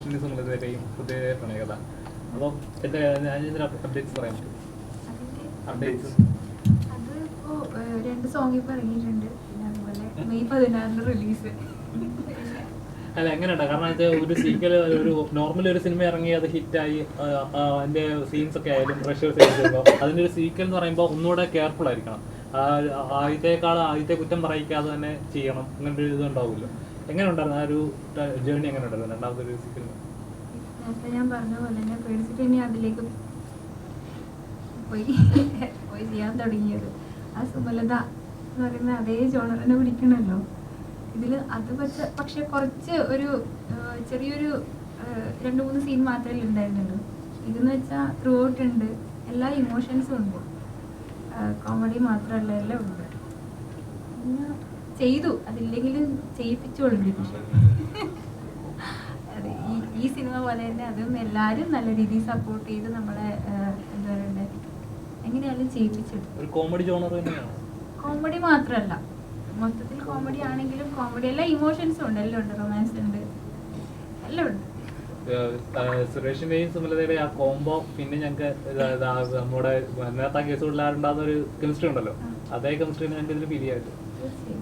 സുരേഷിന്റെ സുമലതയുടെയും പുതിയ പ്രണയകഥ. അപ്പോൾ എൻ്റെ ഞാൻ അപ്ഡേറ്റ്സ് പറയാൻ പറ്റും. അപ്ഡേറ്റ്സ് അത് ഇപ്പോൾ 2 സോങ് ഇപ്പോൾ ഇറങ്ങിയിട്ടുണ്ട്. പിന്നെ അതുപോലെ മെയ് 16 റിലീസ്. അല്ല എങ്ങനെയുണ്ട്? കാരണം ഇത് ഒരു സീക്വൽ, ഒരു നോർമലി ഒരു സിനിമ ഇറങ്ങി അത് ഹിറ്റായി അതിൻ്റെ സീൻസ് ഒക്കെ ആയാലും പ്രഷേഴ്സ് ചെയ്യുമ്പോൾ അതിൻ്റെ ഒരു സീക്വൽ എന്ന് പറയുമ്പോൾ ഒന്നുകൂടെ കെയർഫുൾ ആയിരിക്കണം. ആദ്യത്തെ കുറ്റം പറയിക്കാതെ തന്നെ ചെയ്യണം. അങ്ങനത്തെ ഒരു ഇത് ഉണ്ടാവുമല്ലോ. എങ്ങനെ ഉണ്ടായിരുന്നു ആ ഒരു ജേർണി? എങ്ങനെ ഉണ്ടായിരുന്നു രണ്ടാമത്തെ ഒരു സീക്വൽ? നേരത്തെ ഞാൻ പറഞ്ഞ പോലെ തന്നെ പേടിച്ചിട്ട് തന്നെ അതിലേക്ക് പോയി ചെയ്യാൻ തുടങ്ങിയത്. ആ സുമലത എന്ന് പറയുന്ന അതേ ജോണറിനെ പിടിക്കണമല്ലോ ഇതിൽ. അത് പക്ഷെ കുറച്ച് ഒരു ചെറിയൊരു 2-3 സീൻ മാത്രമേ ഉണ്ടായിരുന്നുള്ളൂ. ഇതെന്ന് വെച്ചാൽ ത്രൂ ഔട്ട് ഉണ്ട്, എല്ലാ ഇമോഷൻസും ഉണ്ട്, കോമഡി മാത്രമല്ല എല്ലാം ഉണ്ട്. പിന്നെ ചെയ്തു, അതില്ലെങ്കിലും ചെയ്യിപ്പിച്ചോളുണ്ട്. പക്ഷേ അതെ, ഈ സിനിമ പോലെ തന്നെ അതും എല്ലാവരും നല്ല രീതിയിൽ സപ്പോർട്ട് ചെയ്ത് നമ്മളെ എന്താ പറയണ്ടേ എങ്ങനെയാലും ചെയ്യിപ്പിച്ചെടുത്തു. ഒരു കോമഡി ജോണർ തന്നെയാണ്. കോമഡി മാത്രമല്ല, മൊത്തത്തിൽ കോമഡി ആണെങ്കിലും കോമഡി എല്ലാ ഇമോഷൻസും ഉണ്ട്, എല്ലാം ഉണ്ട്, റൊമാൻസ് ഉണ്ട്, എല്ലാം ഉണ്ട്. സുരേഷിന്റെയും സുമലതയുടെയും ആ കോംബോ പിന്നെ ഞങ്ങൾക്ക് നമ്മുടെ നേരത്തെ കേസുകളിലാരുണ്ടാകുന്ന ഒരു കെമിസ്ട്രി ഉണ്ടല്ലോ, അതേ കെമിസ്ട്രി ഞങ്ങൾക്ക് ഇതിൽ ഫീൽ ചെയ്യാൻ പറ്റും.